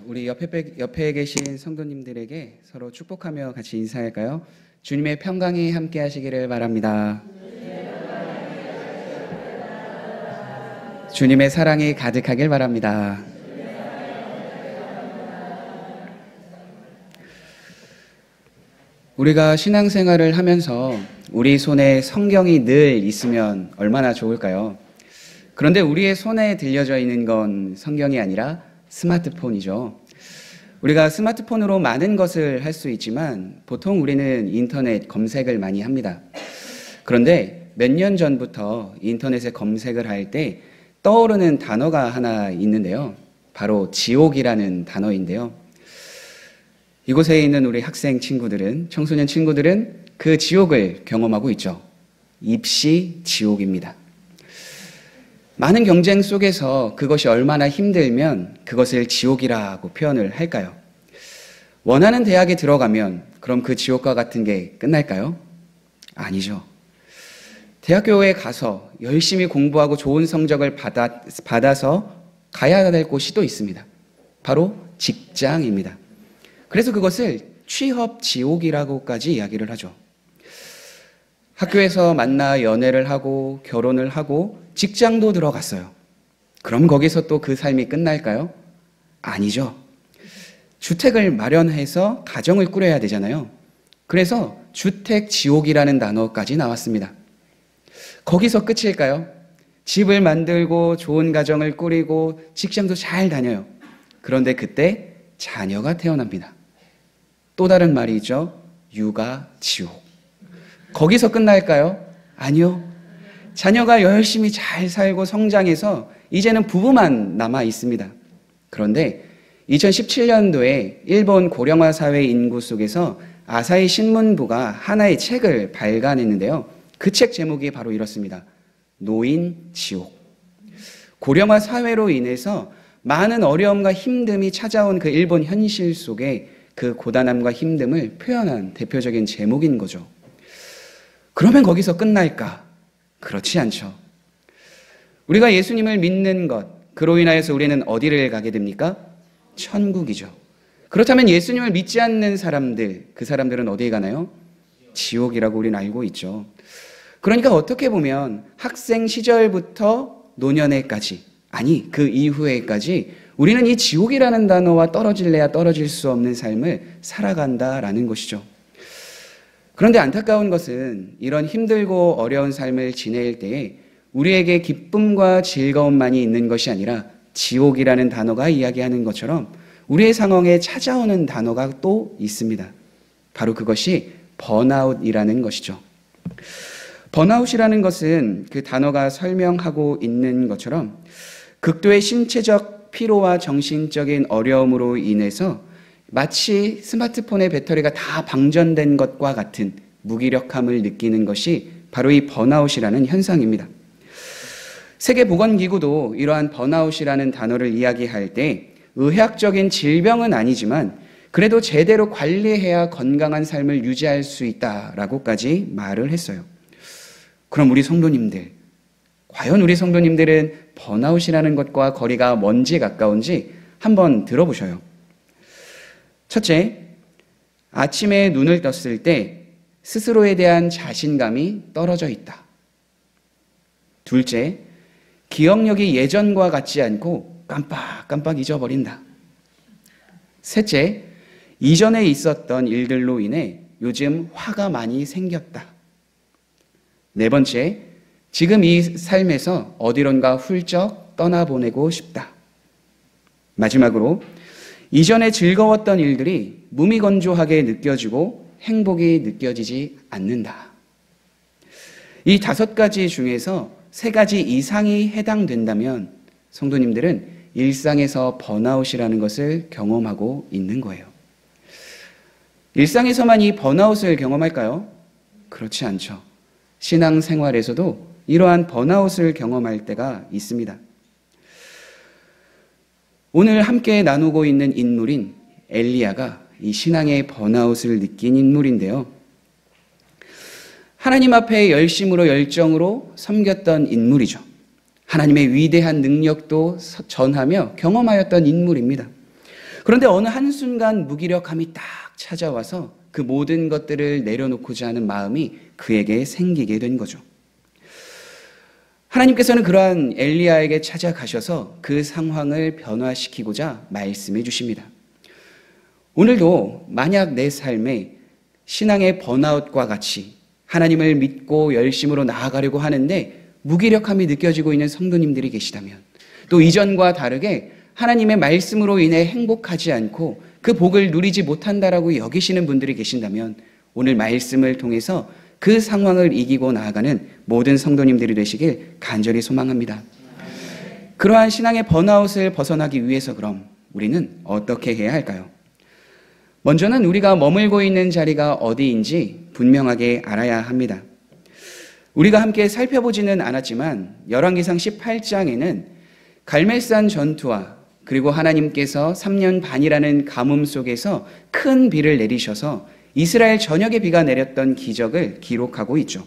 우리 옆에 계신 성도님들에게 서로 축복하며 같이 인사할까요? 주님의 평강이 함께 하시기를 바랍니다. 주님의 사랑이 가득하길 바랍니다. 우리가 신앙생활을 하면서 우리 손에 성경이 늘 있으면 얼마나 좋을까요? 그런데 우리의 손에 들려져 있는 건 성경이 아니라 스마트폰이죠. 우리가 스마트폰으로 많은 것을 할 수 있지만 보통 우리는 인터넷 검색을 많이 합니다. 그런데 몇 년 전부터 인터넷에 검색을 할 때 떠오르는 단어가 하나 있는데요. 바로 지옥이라는 단어인데요. 이곳에 있는 우리 학생 친구들은, 청소년 친구들은 그 지옥을 경험하고 있죠. 입시 지옥입니다. 많은 경쟁 속에서 그것이 얼마나 힘들면 그것을 지옥이라고 표현을 할까요? 원하는 대학에 들어가면 그럼 그 지옥과 같은 게 끝날까요? 아니죠. 대학교에 가서 열심히 공부하고 좋은 성적을 받아서 가야 될 곳이 또 있습니다. 바로 직장입니다. 그래서 그것을 취업 지옥이라고까지 이야기를 하죠. 학교에서 만나 연애를 하고 결혼을 하고 직장도 들어갔어요. 그럼 거기서 또 그 삶이 끝날까요? 아니죠. 주택을 마련해서 가정을 꾸려야 되잖아요. 그래서 주택 지옥이라는 단어까지 나왔습니다. 거기서 끝일까요? 집을 만들고 좋은 가정을 꾸리고 직장도 잘 다녀요. 그런데 그때 자녀가 태어납니다. 또 다른 말이 있죠. 육아 지옥. 거기서 끝날까요? 아니요. 자녀가 열심히 잘 살고 성장해서 이제는 부부만 남아 있습니다. 그런데 2017년도에 일본 고령화 사회 인구 속에서 아사히 신문부가 하나의 책을 발간했는데요. 그 책 제목이 바로 이렇습니다. 노인 지옥. 고령화 사회로 인해서 많은 어려움과 힘듦이 찾아온 그 일본 현실 속에 그 고단함과 힘듦을 표현한 대표적인 제목인 거죠. 그러면 거기서 끝날까? 그렇지 않죠. 우리가 예수님을 믿는 것, 그로 인하여서 우리는 어디를 가게 됩니까? 천국이죠. 그렇다면 예수님을 믿지 않는 사람들, 그 사람들은 어디에 가나요? 지옥이라고 우리는 알고 있죠. 그러니까 어떻게 보면 학생 시절부터 노년에까지, 아니 그 이후에까지 우리는 이 지옥이라는 단어와 떨어질래야 떨어질 수 없는 삶을 살아간다라는 것이죠. 그런데 안타까운 것은 이런 힘들고 어려운 삶을 지낼 때에 우리에게 기쁨과 즐거움만이 있는 것이 아니라 지옥이라는 단어가 이야기하는 것처럼 우리의 상황에 찾아오는 단어가 또 있습니다. 바로 그것이 번아웃이라는 것이죠. 번아웃이라는 것은 그 단어가 설명하고 있는 것처럼 극도의 신체적 피로와 정신적인 어려움으로 인해서 마치 스마트폰의 배터리가 다 방전된 것과 같은 무기력함을 느끼는 것이 바로 이 번아웃이라는 현상입니다. 세계보건기구도 이러한 번아웃이라는 단어를 이야기할 때 의학적인 질병은 아니지만 그래도 제대로 관리해야 건강한 삶을 유지할 수 있다라고까지 말을 했어요. 그럼 우리 성도님들, 과연 우리 성도님들은 번아웃이라는 것과 거리가 먼지 가까운지 한번 들어보셔요. 첫째, 아침에 눈을 떴을 때 스스로에 대한 자신감이 떨어져 있다. 둘째, 기억력이 예전과 같지 않고 깜빡깜빡 잊어버린다. 셋째, 이전에 있었던 일들로 인해 요즘 화가 많이 생겼다. 네 번째, 지금 이 삶에서 어디론가 훌쩍 떠나보내고 싶다. 마지막으로, 이전에 즐거웠던 일들이 무미건조하게 느껴지고 행복이 느껴지지 않는다. 이 5가지 중에서 3가지 이상이 해당된다면 성도님들은 일상에서 번아웃이라는 것을 경험하고 있는 거예요. 일상에서만 이 번아웃을 경험할까요? 그렇지 않죠. 신앙생활에서도 이러한 번아웃을 경험할 때가 있습니다. 오늘 함께 나누고 있는 인물인 엘리야가 이 신앙의 번아웃을 느낀 인물인데요. 하나님 앞에 열심으로 열정으로 섬겼던 인물이죠. 하나님의 위대한 능력도 전하며 경험하였던 인물입니다. 그런데 어느 한순간 무기력함이 딱 찾아와서 그 모든 것들을 내려놓고자 하는 마음이 그에게 생기게 된 거죠. 하나님께서는 그러한 엘리야에게 찾아가셔서 그 상황을 변화시키고자 말씀해 주십니다. 오늘도 만약 내 삶에 신앙의 번아웃과 같이 하나님을 믿고 열심으로 나아가려고 하는데 무기력함이 느껴지고 있는 성도님들이 계시다면, 또 이전과 다르게 하나님의 말씀으로 인해 행복하지 않고 그 복을 누리지 못한다라고 여기시는 분들이 계신다면, 오늘 말씀을 통해서 그 상황을 이기고 나아가는 모든 성도님들이 되시길 간절히 소망합니다. 그러한 신앙의 번아웃을 벗어나기 위해서 그럼 우리는 어떻게 해야 할까요? 먼저는 우리가 머물고 있는 자리가 어디인지 분명하게 알아야 합니다. 우리가 함께 살펴보지는 않았지만 열왕기상 18장에는 갈멜산 전투와 그리고 하나님께서 3년 반이라는 가뭄 속에서 큰 비를 내리셔서 이스라엘 전역에 비가 내렸던 기적을 기록하고 있죠.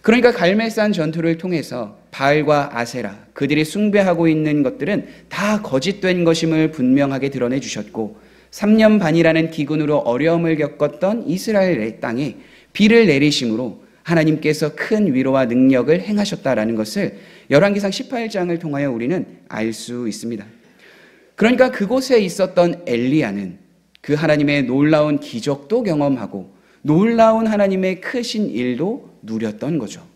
그러니까 갈멜산 전투를 통해서 바알과 아세라, 그들이 숭배하고 있는 것들은 다 거짓된 것임을 분명하게 드러내 주셨고, 3년 반이라는 기근으로 어려움을 겪었던 이스라엘의 땅에 비를 내리심으로 하나님께서 큰 위로와 능력을 행하셨다라는 것을 열왕기상 18장을 통하여 우리는 알 수 있습니다. 그러니까 그곳에 있었던 엘리야는 그 하나님의 놀라운 기적도 경험하고 놀라운 하나님의 크신 일도 누렸던 거죠.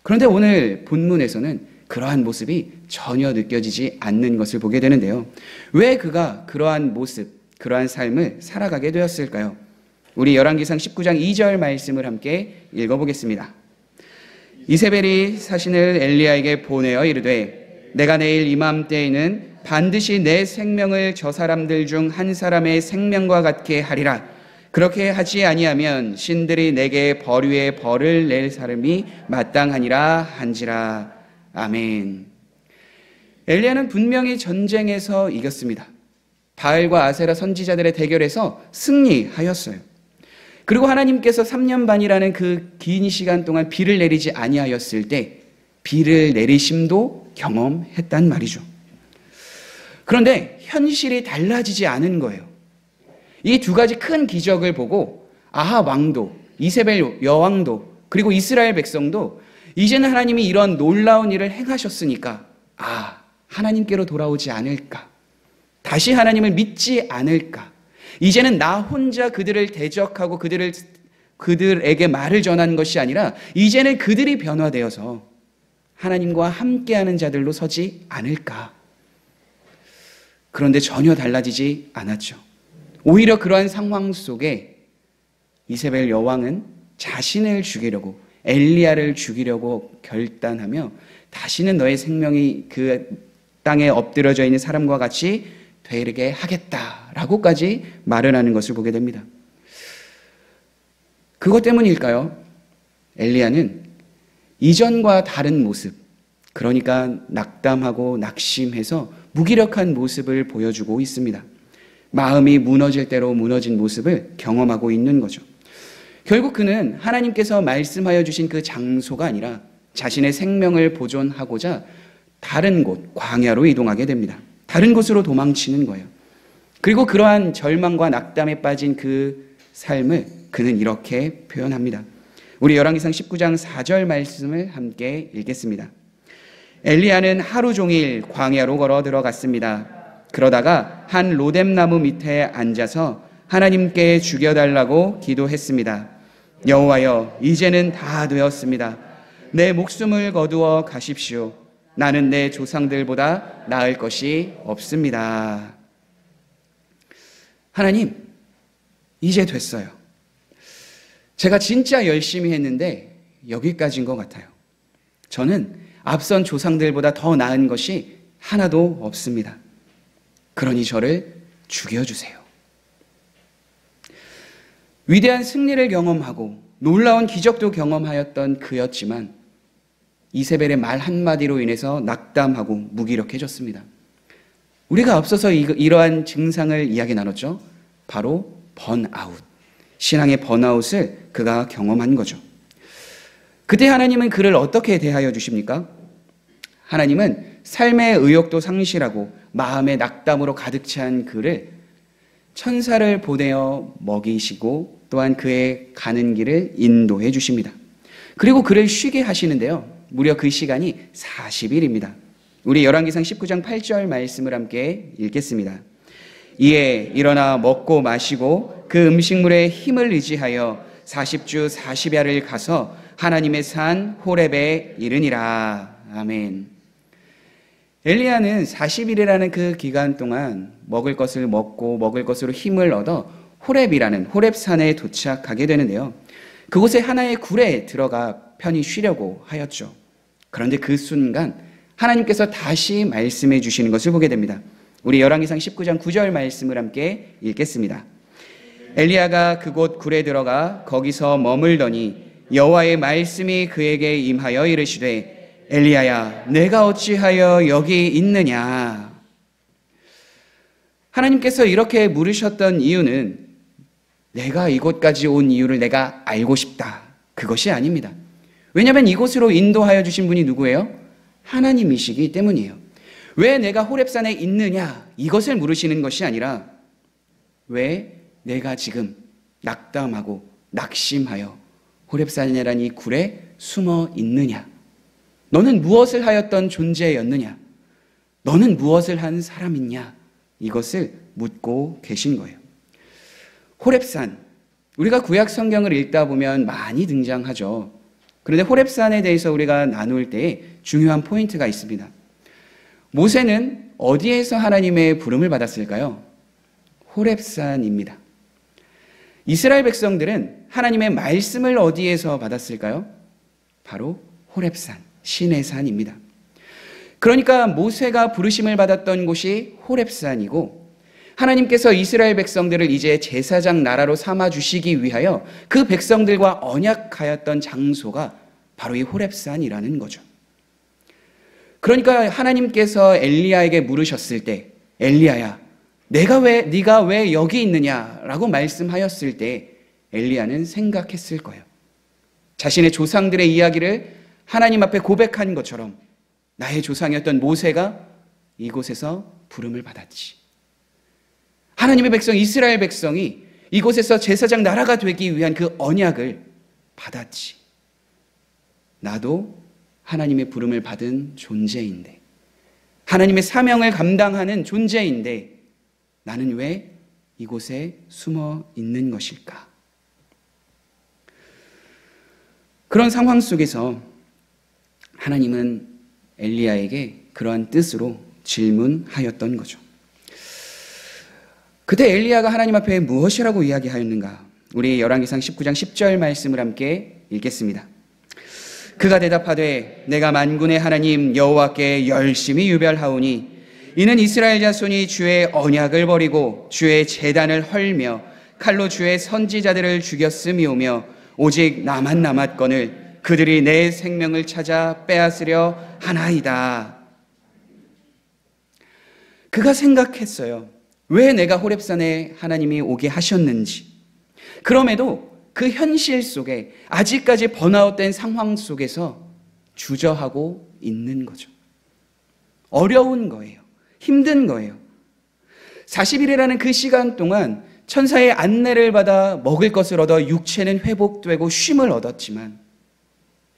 그런데 오늘 본문에서는 그러한 모습이 전혀 느껴지지 않는 것을 보게 되는데요. 왜 그가 그러한 모습, 그러한 삶을 살아가게 되었을까요? 우리 열왕기상 19장 2절 말씀을 함께 읽어보겠습니다. 이세벨이 사신을 엘리야에게 보내어 이르되 내가 내일 이맘때에는 반드시 내 생명을 저 사람들 중 한 사람의 생명과 같게 하리라. 그렇게 하지 아니하면 신들이 내게 벌위에 벌을 낼 사람이 마땅하니라 한지라. 아멘. 엘리야는 분명히 전쟁에서 이겼습니다. 바알과 아세라 선지자들의 대결에서 승리하였어요. 그리고 하나님께서 3년 반이라는 그 긴 시간 동안 비를 내리지 아니하였을 때 비를 내리심도 경험했단 말이죠. 그런데 현실이 달라지지 않은 거예요. 이 두 가지 큰 기적을 보고 아하 왕도, 이세벨 여왕도, 그리고 이스라엘 백성도 이제는 하나님이 이런 놀라운 일을 행하셨으니까 하나님께로 돌아오지 않을까, 다시 하나님을 믿지 않을까, 이제는 나 혼자 그들을 대적하고 그들에게 말을 전한 것이 아니라 이제는 그들이 변화되어서 하나님과 함께하는 자들로 서지 않을까. 그런데 전혀 달라지지 않았죠. 오히려 그러한 상황 속에 이세벨 여왕은 자신을 죽이려고, 엘리야를 죽이려고 결단하며 다시는 너의 생명이 그 땅에 엎드려져 있는 사람과 같이 되게 하겠다라고까지 말을 하는 것을 보게 됩니다. 그것 때문일까요? 엘리야는 이전과 다른 모습, 그러니까 낙담하고 낙심해서 무기력한 모습을 보여주고 있습니다. 마음이 무너질 대로 무너진 모습을 경험하고 있는 거죠. 결국 그는 하나님께서 말씀하여 주신 그 장소가 아니라 자신의 생명을 보존하고자 다른 곳, 광야로 이동하게 됩니다. 다른 곳으로 도망치는 거예요. 그리고 그러한 절망과 낙담에 빠진 그 삶을 그는 이렇게 표현합니다. 우리 열왕기상 19장 4절 말씀을 함께 읽겠습니다. 엘리야는 하루 종일 광야로 걸어 들어갔습니다. 그러다가 한 로뎀나무 밑에 앉아서 하나님께 죽여달라고 기도했습니다. 여호와여, 이제는 다 되었습니다. 내 목숨을 거두어 가십시오. 나는 내 조상들보다 나을 것이 없습니다. 하나님, 이제 됐어요. 제가 진짜 열심히 했는데 여기까지인 것 같아요. 저는 앞선 조상들보다 더 나은 것이 하나도 없습니다. 그러니 저를 죽여주세요. 위대한 승리를 경험하고 놀라운 기적도 경험하였던 그였지만 이세벨의 말 한마디로 인해서 낙담하고 무기력해졌습니다. 우리가 앞서서 이러한 증상을 이야기 나눴죠. 바로 번아웃, 신앙의 번아웃을 그가 경험한 거죠. 그때 하나님은 그를 어떻게 대하여 주십니까? 하나님은 삶의 의욕도 상실하고 마음의 낙담으로 가득 찬 그를 천사를 보내어 먹이시고 또한 그의 가는 길을 인도해 주십니다. 그리고 그를 쉬게 하시는데요. 무려 그 시간이 40일입니다. 우리 열왕기상 19장 8절 말씀을 함께 읽겠습니다. 이에 일어나 먹고 마시고 그 음식물에 힘을 의지하여 40주 40야를 가서 하나님의 산 호렙에 이르니라. 아멘. 엘리야는 40일이라는 그 기간 동안 먹을 것을 먹고 먹을 것으로 힘을 얻어 호렙이라는 호렙산에 도착하게 되는데요. 그곳에 하나의 굴에 들어가 편히 쉬려고 하였죠. 그런데 그 순간 하나님께서 다시 말씀해 주시는 것을 보게 됩니다. 우리 열왕기상 19장 9절 말씀을 함께 읽겠습니다. 엘리야가 그곳 굴에 들어가 거기서 머물더니 여호와의 말씀이 그에게 임하여 이르시되 엘리야야 내가 어찌하여 여기 있느냐. 하나님께서 이렇게 물으셨던 이유는 내가 이곳까지 온 이유를 내가 알고 싶다, 그것이 아닙니다. 왜냐하면 이곳으로 인도하여 주신 분이 누구예요? 하나님이시기 때문이에요. 왜 내가 호렙산에 있느냐, 이것을 물으시는 것이 아니라 왜 내가 지금 낙담하고 낙심하여 호렙산이라는 이 굴에 숨어 있느냐, 너는 무엇을 하였던 존재였느냐, 너는 무엇을 한 사람이냐, 이것을 묻고 계신 거예요. 호렙산, 우리가 구약 성경을 읽다 보면 많이 등장하죠. 그런데 호렙산에 대해서 우리가 나눌 때 중요한 포인트가 있습니다. 모세는 어디에서 하나님의 부름을 받았을까요? 호렙산입니다. 이스라엘 백성들은 하나님의 말씀을 어디에서 받았을까요? 바로 호렙산, 신의 산입니다. 그러니까 모세가 부르심을 받았던 곳이 호렙산이고 하나님께서 이스라엘 백성들을 이제 제사장 나라로 삼아주시기 위하여 그 백성들과 언약하였던 장소가 바로 이 호렙산이라는 거죠. 그러니까 하나님께서 엘리야에게 물으셨을 때 엘리야야 네가 왜 여기 있느냐라고 말씀하였을 때 엘리야는 생각했을 거예요. 자신의 조상들의 이야기를 하나님 앞에 고백한 것처럼 나의 조상이었던 모세가 이곳에서 부름을 받았지. 하나님의 백성 이스라엘 백성이 이곳에서 제사장 나라가 되기 위한 그 언약을 받았지. 나도 하나님의 부름을 받은 존재인데, 하나님의 사명을 감당하는 존재인데 나는 왜 이곳에 숨어 있는 것일까? 그런 상황 속에서 하나님은 엘리야에게 그러한 뜻으로 질문하였던 거죠. 그때 엘리야가 하나님 앞에 무엇이라고 이야기하였는가? 우리 열왕기상 19장 10절 말씀을 함께 읽겠습니다. 그가 대답하되 내가 만군의 하나님 여호와께 열심히 유별하오니 이는 이스라엘 자손이 주의 언약을 버리고 주의 제단을 헐며 칼로 주의 선지자들을 죽였음이오며 오직 나만 남았거늘 그들이 내 생명을 찾아 빼앗으려 하나이다. 그가 생각했어요. 왜 내가 호렙산에 하나님이 오게 하셨는지. 그럼에도 그 현실 속에 아직까지 번아웃된 상황 속에서 주저하고 있는 거죠. 어려운 거예요. 힘든 거예요. 40일이라는 그 시간 동안 천사의 안내를 받아 먹을 것을 얻어 육체는 회복되고 쉼을 얻었지만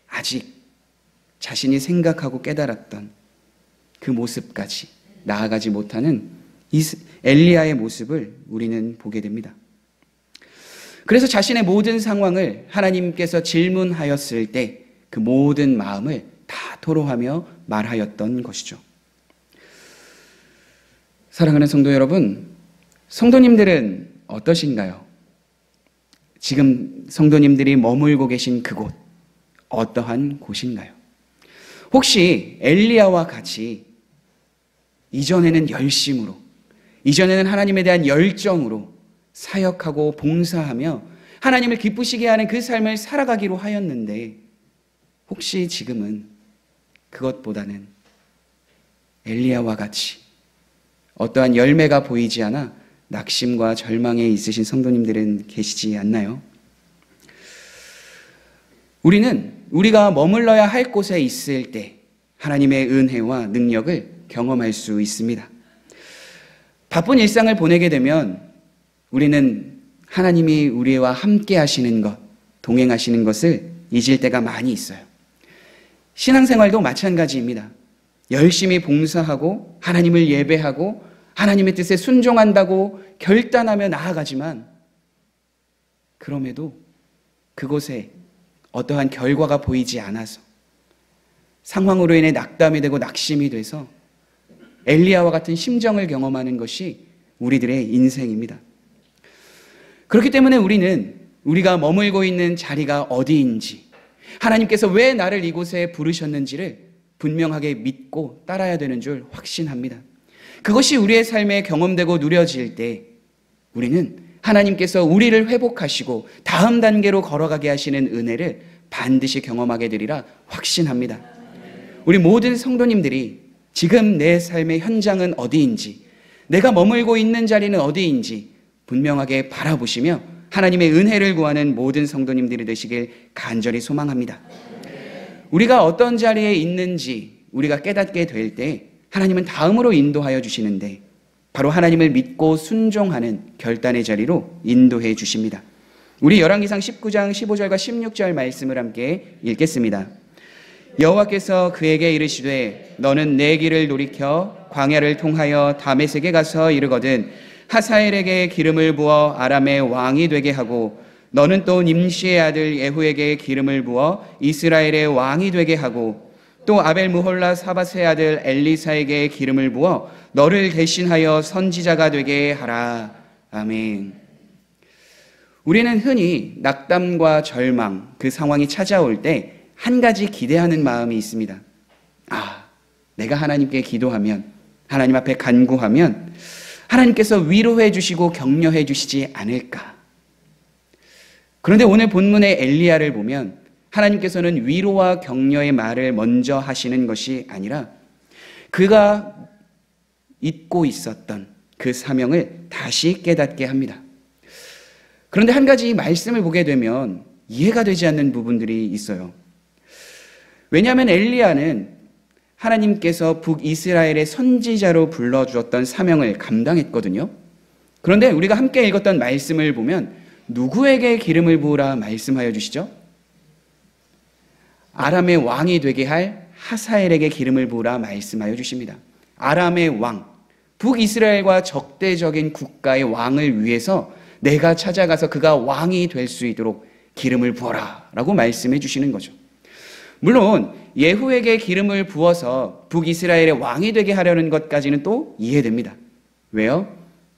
아직 자신이 생각하고 깨달았던 그 모습까지 나아가지 못하는 엘리야의 모습을 우리는 보게 됩니다. 그래서 자신의 모든 상황을 하나님께서 질문하였을 때 그 모든 마음을 다 토로하며 말하였던 것이죠. 사랑하는 성도 여러분, 성도님들은 어떠신가요? 지금 성도님들이 머물고 계신 그곳, 어떠한 곳인가요? 혹시 엘리야와 같이 이전에는 열심으로, 이전에는 하나님에 대한 열정으로 사역하고 봉사하며 하나님을 기쁘시게 하는 그 삶을 살아가기로 하였는데 혹시 지금은 그것보다는 엘리야와 같이 어떠한 열매가 보이지 않아 낙심과 절망에 있으신 성도님들은 계시지 않나요? 우리는 우리가 머물러야 할 곳에 있을 때 하나님의 은혜와 능력을 경험할 수 있습니다. 바쁜 일상을 보내게 되면 우리는 하나님이 우리와 함께 하시는 것, 동행하시는 것을 잊을 때가 많이 있어요. 신앙생활도 마찬가지입니다. 열심히 봉사하고 하나님을 예배하고 하나님의 뜻에 순종한다고 결단하며 나아가지만 그럼에도 그곳에 어떠한 결과가 보이지 않아서 상황으로 인해 낙담이 되고 낙심이 돼서 엘리야와 같은 심정을 경험하는 것이 우리들의 인생입니다. 그렇기 때문에 우리는 우리가 머물고 있는 자리가 어디인지, 하나님께서 왜 나를 이곳에 부르셨는지를 분명하게 믿고 따라야 되는 줄 확신합니다. 그것이 우리의 삶에 경험되고 누려질 때 우리는 하나님께서 우리를 회복하시고 다음 단계로 걸어가게 하시는 은혜를 반드시 경험하게 되리라 확신합니다. 우리 모든 성도님들이 지금 내 삶의 현장은 어디인지, 내가 머물고 있는 자리는 어디인지 분명하게 바라보시며 하나님의 은혜를 구하는 모든 성도님들이 되시길 간절히 소망합니다. 우리가 어떤 자리에 있는지 우리가 깨닫게 될 때 하나님은 다음으로 인도하여 주시는데 바로 하나님을 믿고 순종하는 결단의 자리로 인도해 주십니다. 우리 열왕기상 19장 15절과 16절 말씀을 함께 읽겠습니다. 여호와께서 그에게 이르시되 너는 내 길을 돌이켜 광야를 통하여 다메섹에 가서 이르거든 하사엘에게 기름을 부어 아람의 왕이 되게 하고 너는 또 nim시의 아들 예후에게 기름을 부어 이스라엘의 왕이 되게 하고 또 아벨무홀라 사밧의 아들 엘리사에게 기름을 부어 너를 대신하여 선지자가 되게 하라. 아멘. 우리는 흔히 낙담과 절망, 그 상황이 찾아올 때 한 가지 기대하는 마음이 있습니다. 내가 하나님께 기도하면, 하나님 앞에 간구하면 하나님께서 위로해 주시고 격려해 주시지 않을까. 그런데 오늘 본문의 엘리야를 보면 하나님께서는 위로와 격려의 말을 먼저 하시는 것이 아니라 그가 잊고 있었던 그 사명을 다시 깨닫게 합니다. 그런데 한 가지 말씀을 보게 되면 이해가 되지 않는 부분들이 있어요. 왜냐하면 엘리야는 하나님께서 북이스라엘의 선지자로 불러주었던 사명을 감당했거든요. 그런데 우리가 함께 읽었던 말씀을 보면 누구에게 기름을 부으라 말씀하여 주시죠? 아람의 왕이 되게 할 하사엘에게 기름을 부으라 말씀하여 주십니다. 아람의 왕, 북이스라엘과 적대적인 국가의 왕을 위해서 내가 찾아가서 그가 왕이 될 수 있도록 기름을 부어라 라고 말씀해 주시는 거죠. 물론 예후에게 기름을 부어서 북이스라엘의 왕이 되게 하려는 것까지는 또 이해됩니다. 왜요?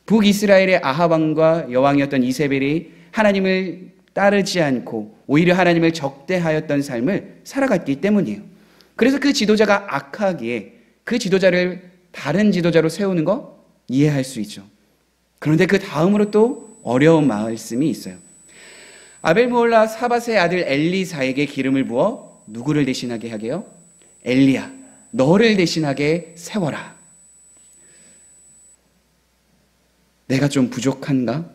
북이스라엘의 아합 왕과 여왕이었던 이세벨이 하나님을 따르지 않고 오히려 하나님을 적대하였던 삶을 살아갔기 때문이에요. 그래서 그 지도자가 악하기에 그 지도자를 다른 지도자로 세우는 거 이해할 수 있죠. 그런데 그 다음으로 또 어려운 말씀이 있어요. 아벨무홀라 사밧의 아들 엘리사에게 기름을 부어 누구를 대신하게 하게요? 엘리야, 너를 대신하게 세워라. 내가 좀 부족한가?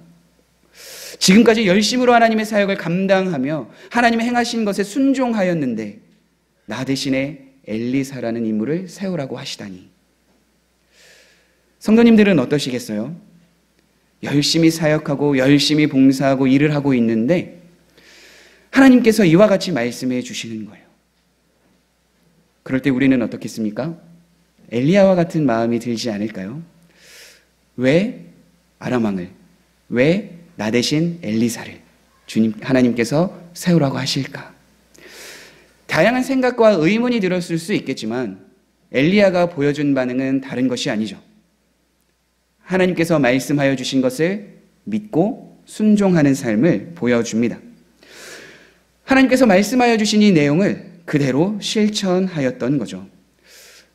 지금까지 열심으로 하나님의 사역을 감당하며 하나님의 행하신 것에 순종하였는데 나 대신에 엘리사라는 인물을 세우라고 하시다니. 성도님들은 어떠시겠어요? 열심히 사역하고 열심히 봉사하고 일을 하고 있는데 하나님께서 이와 같이 말씀해 주시는 거예요. 그럴 때 우리는 어떻겠습니까? 엘리야와 같은 마음이 들지 않을까요? 왜 아람 왕을, 왜 나 대신 엘리사를 하나님께서 세우라고 하실까? 다양한 생각과 의문이 들었을 수 있겠지만 엘리야가 보여준 반응은 다른 것이 아니죠. 하나님께서 말씀하여 주신 것을 믿고 순종하는 삶을 보여줍니다. 하나님께서 말씀하여 주신 이 내용을 그대로 실천하였던 거죠.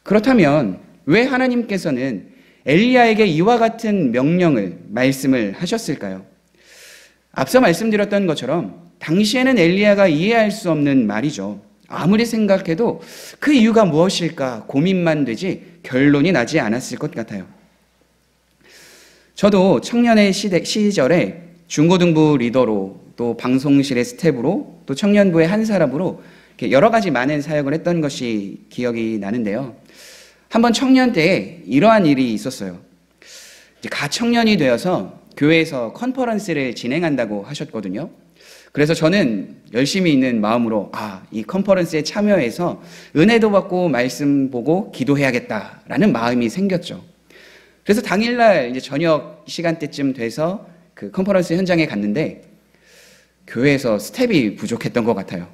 그렇다면 왜 하나님께서는 엘리야에게 이와 같은 말씀을 하셨을까요? 앞서 말씀드렸던 것처럼 당시에는 엘리야가 이해할 수 없는 말이죠. 아무리 생각해도 그 이유가 무엇일까 고민만 되지 결론이 나지 않았을 것 같아요. 저도 청년의 중고등부 리더로 또 방송실의 스텝으로 또 청년부의 한 사람으로 여러 가지 많은 사역을 했던 것이 기억이 나는데요. 한번 청년 때에 이러한 일이 있었어요. 이제 가청년이 되어서 교회에서 컨퍼런스를 진행한다고 하셨거든요. 그래서 저는 열심히 있는 마음으로 이 컨퍼런스에 참여해서 은혜도 받고 말씀 보고 기도해야겠다라는 마음이 생겼죠. 그래서 당일날 이제 저녁 시간대쯤 돼서 그 컨퍼런스 현장에 갔는데 교회에서 스텝이 부족했던 것 같아요.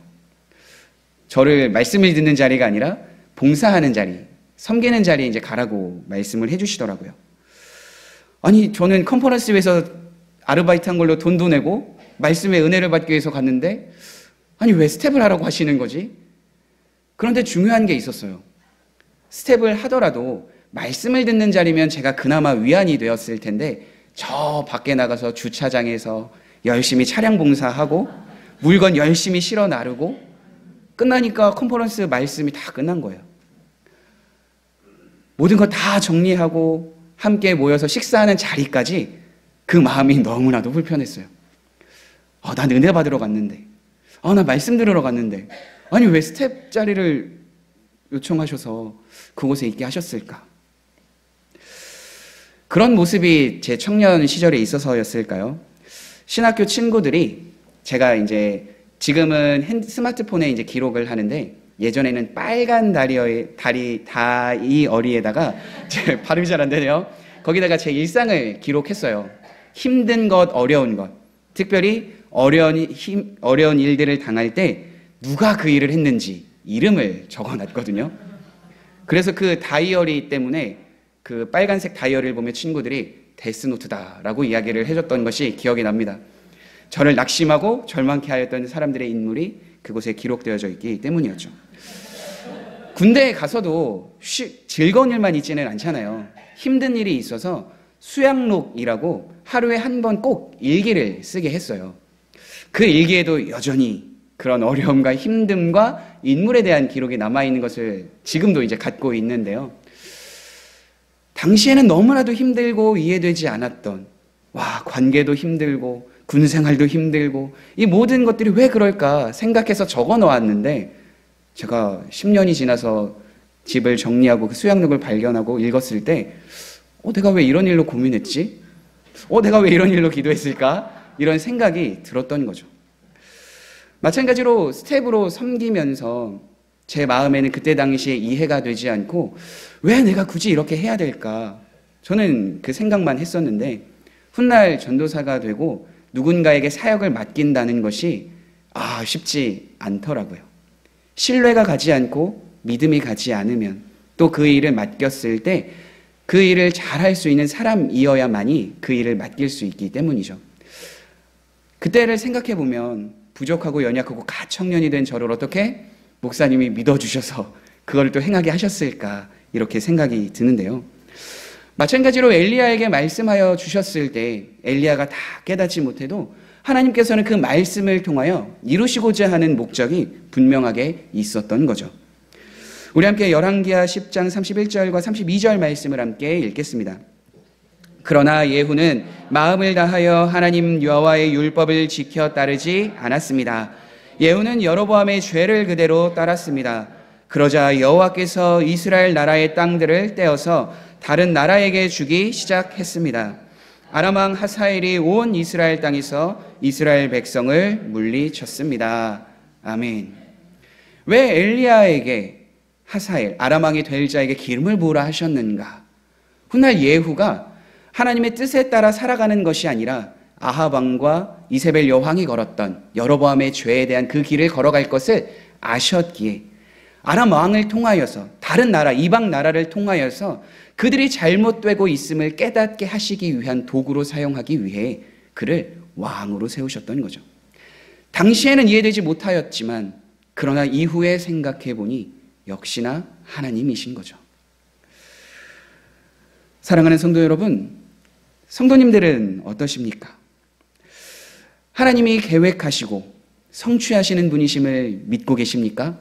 저를 말씀을 듣는 자리가 아니라 봉사하는 자리, 섬기는 자리에 이제 가라고 말씀을 해주시더라고요. 아니, 저는 컨퍼런스에서 아르바이트 한 걸로 돈도 내고 말씀의 은혜를 받기 위해서 갔는데 아니, 왜 스텝을 하라고 하시는 거지? 그런데 중요한 게 있었어요. 스텝을 하더라도 말씀을 듣는 자리면 제가 그나마 위안이 되었을 텐데 저 밖에 나가서 주차장에서 열심히 차량 봉사하고 물건 열심히 실어 나르고 끝나니까 컨퍼런스 말씀이 다 끝난 거예요. 모든 거 다 정리하고 함께 모여서 식사하는 자리까지 그 마음이 너무나도 불편했어요. 난 은혜 받으러 갔는데, 나 말씀 들으러 갔는데, 아니 왜 스텝 자리를 요청하셔서 그곳에 있게 하셨을까? 그런 모습이 제 청년 시절에 있어서였을까요? 신학교 친구들이 제가 이제 지금은 스마트폰에 이제 기록을 하는데 예전에는 빨간 다이어리에다가 제 발음이 잘 안 되네요. 거기다가 제 일상을 기록했어요. 힘든 것, 어려운 것, 특별히 어려운 일들을 당할 때 누가 그 일을 했는지 이름을 적어놨거든요. 그래서 그 다이어리 때문에 그 빨간색 다이어리를 보면 친구들이 데스노트다라고 이야기를 해줬던 것이 기억이 납니다. 저를 낙심하고 절망케 하였던 사람들의 인물이 그곳에 기록되어져 있기 때문이었죠. 군대에 가서도 즐거운 일만 있지는 않잖아요. 힘든 일이 있어서 수양록이라고 하루에 한 번 꼭 일기를 쓰게 했어요. 그 일기에도 여전히 그런 어려움과 힘듦과 인물에 대한 기록이 남아있는 것을 지금도 이제 갖고 있는데요. 당시에는 너무나도 힘들고 이해되지 않았던, 관계도 힘들고 군생활도 힘들고 이 모든 것들이 왜 그럴까 생각해서 적어 놓았는데 제가 10년이 지나서 집을 정리하고 그 수양록을 발견하고 읽었을 때 내가 왜 이런 일로 고민했지? 내가 왜 이런 일로 기도했을까? 이런 생각이 들었던 거죠. 마찬가지로 스텝으로 섬기면서 제 마음에는 그때 당시에 이해가 되지 않고 왜 내가 굳이 이렇게 해야 될까? 저는 그 생각만 했었는데 훗날 전도사가 되고 누군가에게 사역을 맡긴다는 것이 쉽지 않더라고요. 신뢰가 가지 않고 믿음이 가지 않으면 또 그 일을 맡겼을 때 그 일을 잘할 수 있는 사람이어야만이 그 일을 맡길 수 있기 때문이죠. 그때를 생각해 보면 부족하고 연약하고 가청년이 된 저를 어떻게 목사님이 믿어주셔서 그걸 또 행하게 하셨을까 이렇게 생각이 드는데요. 마찬가지로 엘리야에게 말씀하여 주셨을 때 엘리야가 다 깨닫지 못해도 하나님께서는 그 말씀을 통하여 이루시고자 하는 목적이 분명하게 있었던 거죠. 우리 함께 열왕기하 10장 31절과 32절 말씀을 함께 읽겠습니다. 그러나 예후는 마음을 다하여 하나님 여호와의 율법을 지켜 따르지 않았습니다. 예후는 여로보암의 죄를 그대로 따랐습니다. 그러자 여호와께서 이스라엘 나라의 땅들을 떼어서 다른 나라에게 주기 시작했습니다. 아람 왕 하사엘이 온 이스라엘 땅에서 이스라엘 백성을 물리쳤습니다. 아멘. 왜 엘리야에게 하사엘, 아람 왕이 될 자에게 기름을 부으라 하셨는가? 훗날 예후가 하나님의 뜻에 따라 살아가는 것이 아니라 아합 왕과 이세벨 여왕이 걸었던 여로보암의 죄에 대한 그 길을 걸어갈 것을 아셨기에 아람 왕을 통하여서 다른 나라, 이방 나라를 통하여서 그들이 잘못되고 있음을 깨닫게 하시기 위한 도구로 사용하기 위해 그를 왕으로 세우셨던 거죠. 당시에는 이해되지 못하였지만 그러나 이후에 생각해 보니 역시나 하나님이신 거죠. 사랑하는 성도 여러분, 성도님들은 어떠십니까? 하나님이 계획하시고 성취하시는 분이심을 믿고 계십니까?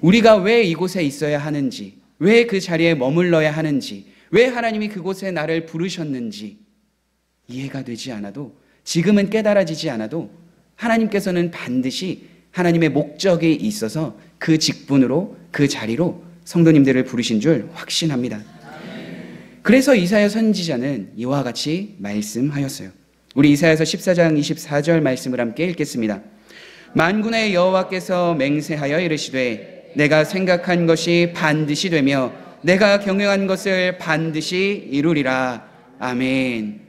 우리가 왜 이곳에 있어야 하는지, 왜 그 자리에 머물러야 하는지, 왜 하나님이 그곳에 나를 부르셨는지 이해가 되지 않아도, 지금은 깨달아지지 않아도 하나님께서는 반드시 하나님의 목적이 있어서 그 직분으로, 그 자리로 성도님들을 부르신 줄 확신합니다. 그래서 이사야 선지자는 이와 같이 말씀하였어요. 우리 이사야서 14장 24절 말씀을 함께 읽겠습니다. 만군의 여호와께서 맹세하여 이르시되 내가 생각한 것이 반드시 되며 내가 경영한 것을 반드시 이루리라. 아멘.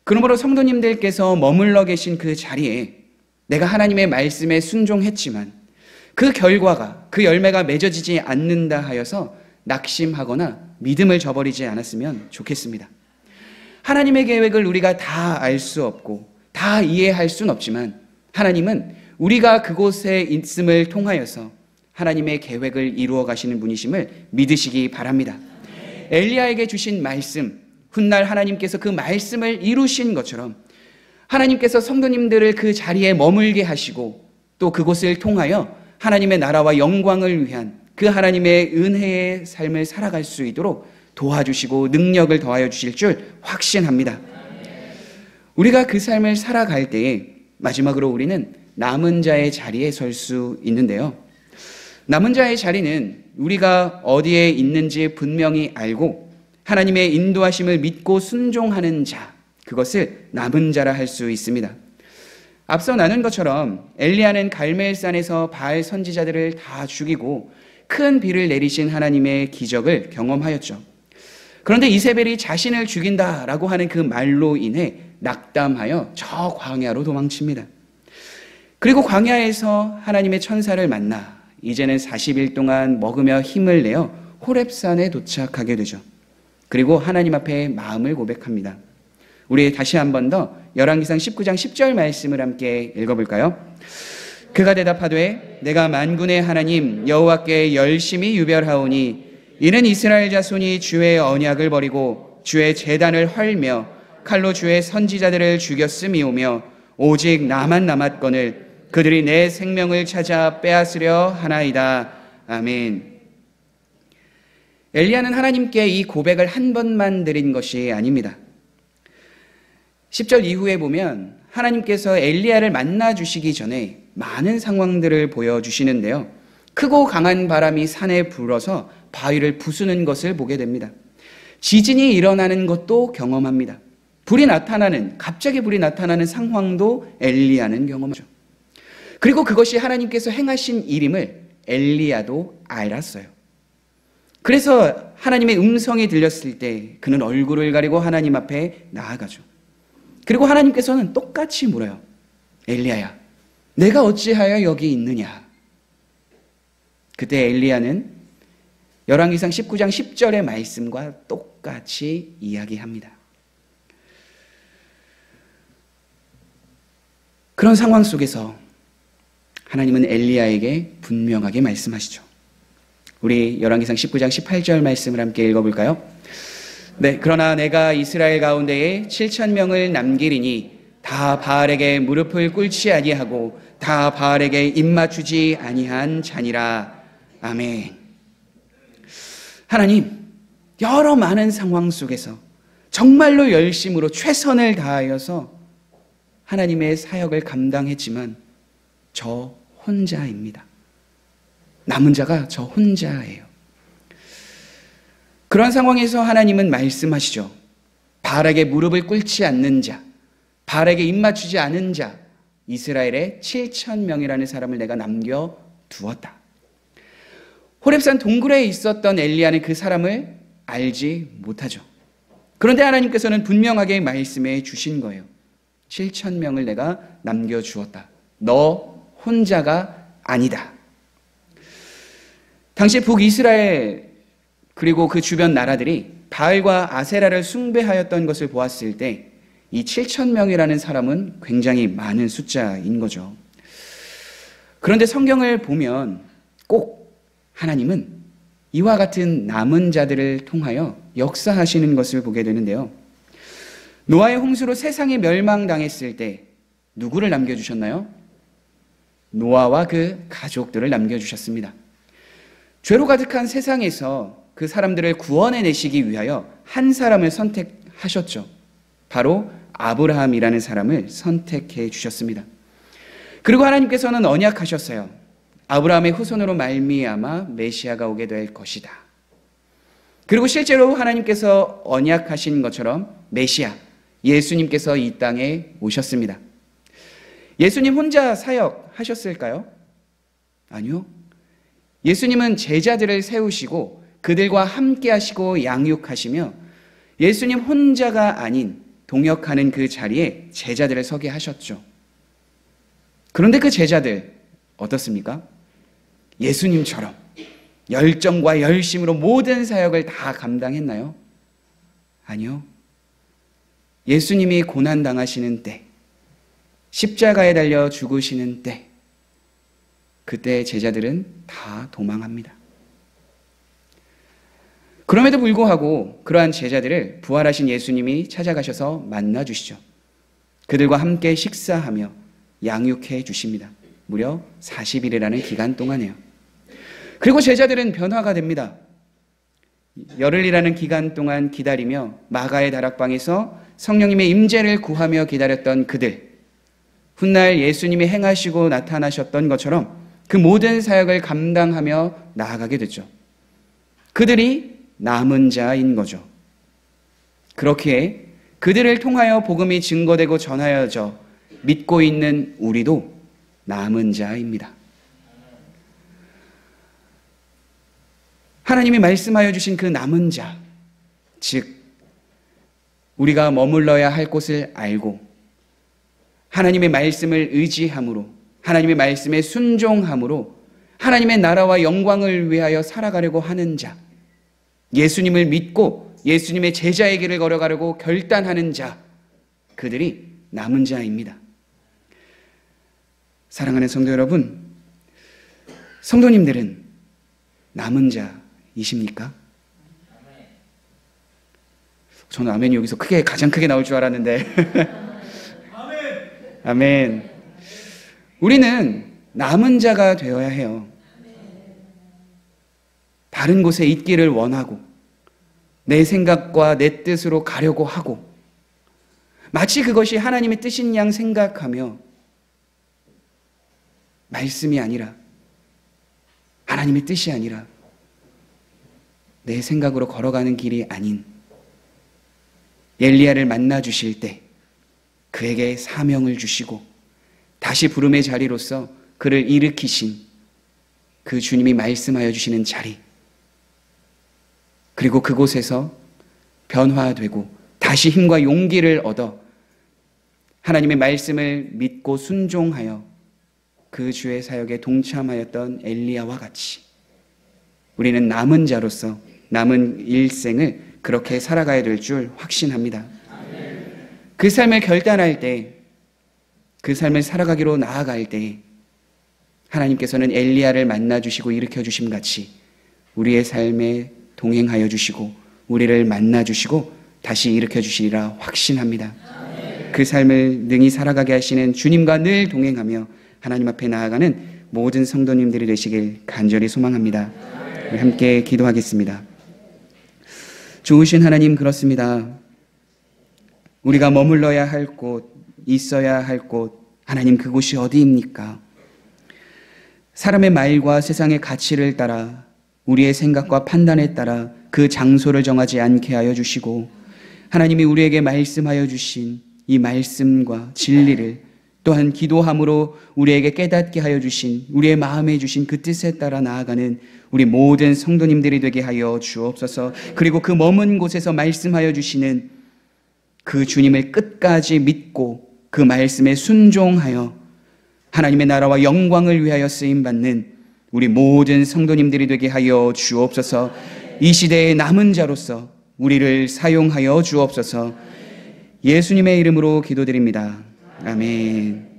그러므로 성도님들께서 머물러 계신 그 자리에 내가 하나님의 말씀에 순종했지만 그 결과가, 그 열매가 맺어지지 않는다 하여서 낙심하거나 믿음을 저버리지 않았으면 좋겠습니다. 하나님의 계획을 우리가 다 알 수 없고 다 이해할 수는 없지만 하나님은 우리가 그곳에 있음을 통하여서 하나님의 계획을 이루어 가시는 분이심을 믿으시기 바랍니다. 엘리야에게 주신 말씀, 훗날 하나님께서 그 말씀을 이루신 것처럼 하나님께서 성도님들을 그 자리에 머물게 하시고 또 그곳을 통하여 하나님의 나라와 영광을 위한 그 하나님의 은혜의 삶을 살아갈 수 있도록 도와주시고 능력을 더하여 주실 줄 확신합니다. 우리가 그 삶을 살아갈 때에 마지막으로 우리는 남은 자의 자리에 설 수 있는데요. 남은 자의 자리는 우리가 어디에 있는지 분명히 알고 하나님의 인도하심을 믿고 순종하는 자, 그것을 남은 자라 할 수 있습니다. 앞서 나눈 것처럼 엘리야는 갈멜산에서 바알 선지자들을 다 죽이고 큰 비를 내리신 하나님의 기적을 경험하였죠. 그런데 이세벨이 자신을 죽인다라고 하는 그 말로 인해 낙담하여 저 광야로 도망칩니다. 그리고 광야에서 하나님의 천사를 만나 이제는 40일 동안 먹으며 힘을 내어 호렙산에 도착하게 되죠. 그리고 하나님 앞에 마음을 고백합니다. 우리 다시 한 번 더 열왕기상 19장 10절 말씀을 함께 읽어볼까요? 그가 대답하되 내가 만군의 하나님 여호와께 열심히 유별하오니 이는 이스라엘 자손이 주의 언약을 버리고 주의 제단을 헐며 칼로 주의 선지자들을 죽였음이오며 오직 나만 남았거늘 그들이 내 생명을 찾아 빼앗으려 하나이다. 아멘. 엘리야는 하나님께 이 고백을 한 번만 드린 것이 아닙니다. 10절 이후에 보면 하나님께서 엘리야를 만나 주시기 전에 많은 상황들을 보여주시는데요. 크고 강한 바람이 산에 불어서 바위를 부수는 것을 보게 됩니다. 지진이 일어나는 것도 경험합니다. 갑자기 불이 나타나는 상황도 엘리야는 경험하죠. 그리고 그것이 하나님께서 행하신 일임을 엘리야도 알았어요. 그래서 하나님의 음성이 들렸을 때 그는 얼굴을 가리고 하나님 앞에 나아가죠. 그리고 하나님께서는 똑같이 물어요. 엘리야야, 내가 어찌하여 여기 있느냐? 그때 엘리야는 열왕기상 19장 10절의 말씀과 똑같이 이야기합니다. 그런 상황 속에서 하나님은 엘리야에게 분명하게 말씀하시죠. 우리 열왕기상 19장 18절 말씀을 함께 읽어볼까요? 네, 그러나 내가 이스라엘 가운데에 7,000명을 남기리니 다 바알에게 무릎을 꿇지 아니하고 다 바알에게 입맞추지 아니한 자니라. 아멘. 하나님, 여러 많은 상황 속에서 정말로 열심으로 최선을 다하여서 하나님의 사역을 감당했지만 저 혼자입니다. 남은 자가 저 혼자예요. 그런 상황에서 하나님은 말씀하시죠. 바알에게 무릎을 꿇지 않는 자, 바알에게 입맞추지 않은 자, 이스라엘에 7,000명이라는 사람을 내가 남겨두었다. 호렙산 동굴에 있었던 엘리야는 그 사람을 알지 못하죠. 그런데 하나님께서는 분명하게 말씀해 주신 거예요. 7,000명을 내가 남겨주었다. 너 혼자가 아니다. 당시 북이스라엘 그리고 그 주변 나라들이 바알과 아세라를 숭배하였던 것을 보았을 때 이 7,000명이라는 사람은 굉장히 많은 숫자인 거죠. 그런데 성경을 보면 꼭 하나님은 이와 같은 남은 자들을 통하여 역사하시는 것을 보게 되는데요. 노아의 홍수로 세상이 멸망당했을 때 누구를 남겨주셨나요? 노아와 그 가족들을 남겨주셨습니다. 죄로 가득한 세상에서 그 사람들을 구원해내시기 위하여 한 사람을 선택하셨죠. 바로 아브라함이라는 사람을 선택해 주셨습니다. 그리고 하나님께서는 언약하셨어요. 아브라함의 후손으로 말미암아 메시아가 오게 될 것이다. 그리고 실제로 하나님께서 언약하신 것처럼 메시아, 예수님께서 이 땅에 오셨습니다. 예수님 혼자 사역하셨을까요? 아니요. 예수님은 제자들을 세우시고 그들과 함께 하시고 양육하시며 예수님 혼자가 아닌 동역하는 그 자리에 제자들을 서게 하셨죠. 그런데 그 제자들 어떻습니까? 예수님처럼 열정과 열심으로 모든 사역을 다 감당했나요? 아니요. 예수님이 고난당하시는 때, 십자가에 달려 죽으시는 때, 그때 제자들은 다 도망합니다. 그럼에도 불구하고 그러한 제자들을 부활하신 예수님이 찾아가셔서 만나주시죠. 그들과 함께 식사하며 양육해 주십니다. 무려 40일이라는 기간 동안에요. 그리고 제자들은 변화가 됩니다. 열흘이라는 기간 동안 기다리며 마가의 다락방에서 성령님의 임재를 구하며 기다렸던 그들, 훗날 예수님이 행하시고 나타나셨던 것처럼 그 모든 사역을 감당하며 나아가게 됐죠. 그들이 남은 자인 거죠. 그렇기에 그들을 통하여 복음이 증거되고 전하여져 믿고 있는 우리도 남은 자입니다. 하나님이 말씀하여 주신 그 남은 자, 즉 우리가 머물러야 할 곳을 알고 하나님의 말씀을 의지함으로, 하나님의 말씀에 순종함으로 하나님의 나라와 영광을 위하여 살아가려고 하는 자, 예수님을 믿고 예수님의 제자의 길을 걸어가려고 결단하는 자, 그들이 남은 자입니다. 사랑하는 성도 여러분, 성도님들은 남은 자이십니까? 저는 아멘이 여기서 가장 크게 나올 줄 알았는데 아멘. 우리는 남은 자가 되어야 해요. 다른 곳에 있기를 원하고 내 생각과 내 뜻으로 가려고 하고 마치 그것이 하나님의 뜻인 양 생각하며 말씀이 아니라 하나님의 뜻이 아니라 내 생각으로 걸어가는 길이 아닌 엘리야를 만나 주실 때 그에게 사명을 주시고 다시 부름의 자리로서 그를 일으키신 그 주님이 말씀하여 주시는 자리, 그리고 그곳에서 변화되고 다시 힘과 용기를 얻어 하나님의 말씀을 믿고 순종하여 그 주의 사역에 동참하였던 엘리야와 같이 우리는 남은 자로서 남은 일생을 그렇게 살아가야 될 줄 확신합니다. 그 삶을 결단할 때, 그 삶을 살아가기로 나아갈 때 하나님께서는 엘리야를 만나주시고 일으켜주심 같이 우리의 삶에 동행하여 주시고 우리를 만나주시고 다시 일으켜주시리라 확신합니다. 그 삶을 능히 살아가게 하시는 주님과 늘 동행하며 하나님 앞에 나아가는 모든 성도님들이 되시길 간절히 소망합니다. 우리 함께 기도하겠습니다. 좋으신 하나님, 그렇습니다. 우리가 머물러야 할 곳, 있어야 할 곳, 하나님 그곳이 어디입니까? 사람의 말과 세상의 가치를 따라 우리의 생각과 판단에 따라 그 장소를 정하지 않게 하여 주시고 하나님이 우리에게 말씀하여 주신 이 말씀과 진리를 또한 기도함으로 우리에게 깨닫게 하여 주신 우리의 마음에 주신 그 뜻에 따라 나아가는 우리 모든 성도님들이 되게 하여 주옵소서. 그리고 그 머문 곳에서 말씀하여 주시는 그 주님을 끝까지 믿고 그 말씀에 순종하여 하나님의 나라와 영광을 위하여 쓰임받는 우리 모든 성도님들이 되게 하여 주옵소서. 이 시대의 남은 자로서 우리를 사용하여 주옵소서. 예수님의 이름으로 기도드립니다. 아멘.